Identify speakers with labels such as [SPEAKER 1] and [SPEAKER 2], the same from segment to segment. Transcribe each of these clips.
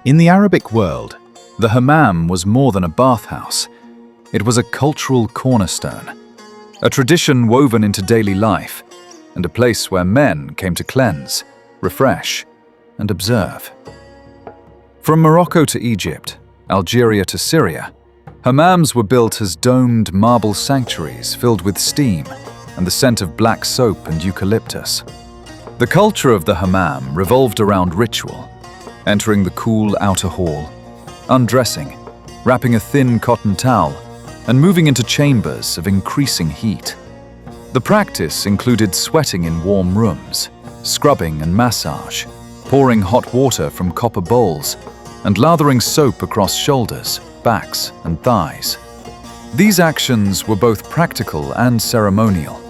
[SPEAKER 1] In the Arabic world, the hammam was more than a bathhouse. It was a cultural cornerstone, a tradition woven into daily life, and a place where men came to cleanse, refresh, and observe. From Morocco to Egypt, Algeria to Syria, hammams were built as domed marble sanctuaries filled with steam and the scent of black soap and eucalyptus. The culture of the hammam revolved around ritual, entering the cool outer hall, undressing, wrapping a thin cotton towel, and moving into chambers of increasing heat. The practice included sweating in warm rooms, scrubbing and massage, pouring hot water from copper bowls, and lathering soap across shoulders, backs, and thighs. These actions were both practical and ceremonial,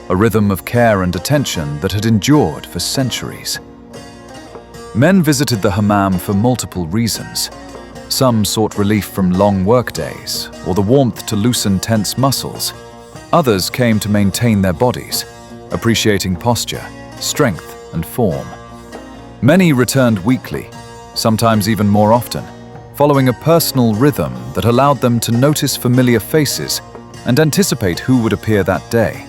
[SPEAKER 1] a rhythm of care and attention that had endured for centuries. Men visited the hammam for multiple reasons. Some sought relief from long workdays or the warmth to loosen tense muscles. Others came to maintain their bodies, appreciating posture, strength, and form. Many returned weekly, sometimes even more often, following a personal rhythm that allowed them to notice familiar faces and anticipate who would appear that day.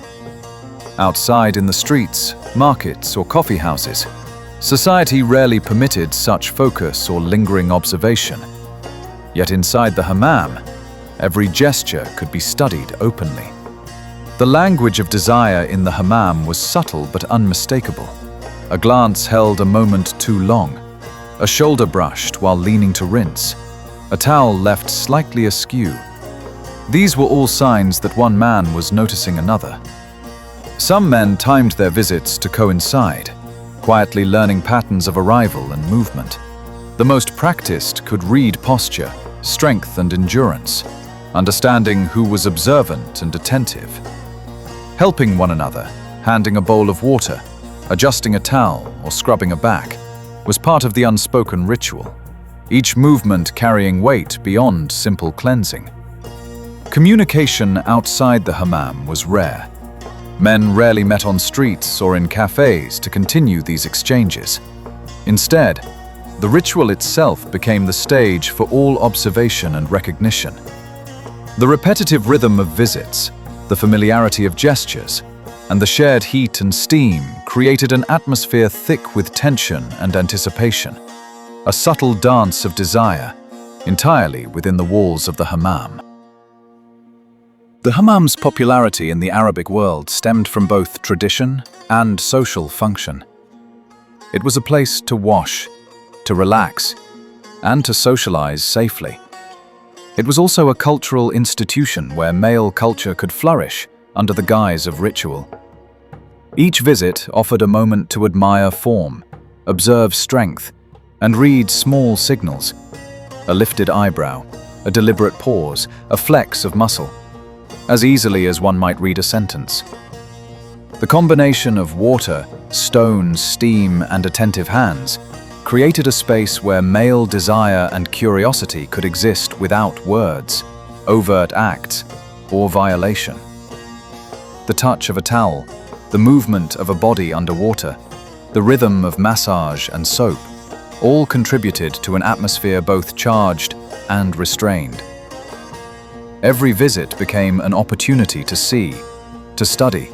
[SPEAKER 1] Outside in the streets, markets, or coffee houses, society rarely permitted such focus or lingering observation. Yet inside the hammam, every gesture could be studied openly. The language of desire in the hammam was subtle but unmistakable. A glance held a moment too long, a shoulder brushed while leaning to rinse, a towel left slightly askew. These were all signs that one man was noticing another. Some men timed their visits to coincide, quietly learning patterns of arrival and movement. The most practiced could read posture, strength, and endurance, understanding who was observant and attentive. Helping one another, handing a bowl of water, adjusting a towel, or scrubbing a back, was part of the unspoken ritual, each movement carrying weight beyond simple cleansing. Communication outside the hammam was rare. Men rarely met on streets or in cafes to continue these exchanges. Instead, the ritual itself became the stage for all observation and recognition. The repetitive rhythm of visits, the familiarity of gestures, and the shared heat and steam created an atmosphere thick with tension and anticipation, a subtle dance of desire, entirely within the walls of the hammam. The hammam's popularity in the Arabic world stemmed from both tradition and social function. It was a place to wash, to relax, and to socialize safely. It was also a cultural institution where male culture could flourish under the guise of ritual. Each visit offered a moment to admire form, observe strength, and read small signals: a lifted eyebrow, a deliberate pause, a flex of muscle, as easily as one might read a sentence. The combination of water, stone, steam, and attentive hands created a space where male desire and curiosity could exist without words, overt acts, or violation. The touch of a towel, the movement of a body underwater, the rhythm of massage and soap, all contributed to an atmosphere both charged and restrained. Every visit became an opportunity to see, to study,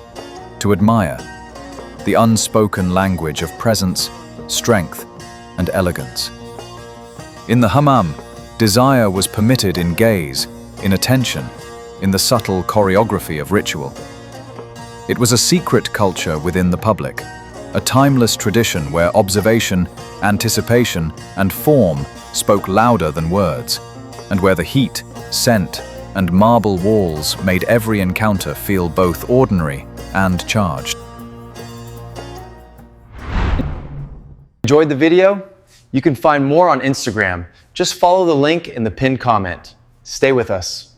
[SPEAKER 1] to admire the unspoken language of presence, strength, and elegance. In the hammam, desire was permitted in gaze, in attention, in the subtle choreography of ritual. It was a secret culture within the public, a timeless tradition where observation, anticipation, and form spoke louder than words, and where the heat, scent, and marble walls made every encounter feel both ordinary and charged.
[SPEAKER 2] Enjoyed the video? You can find more on Instagram. Just follow the link in the pinned comment. Stay with us.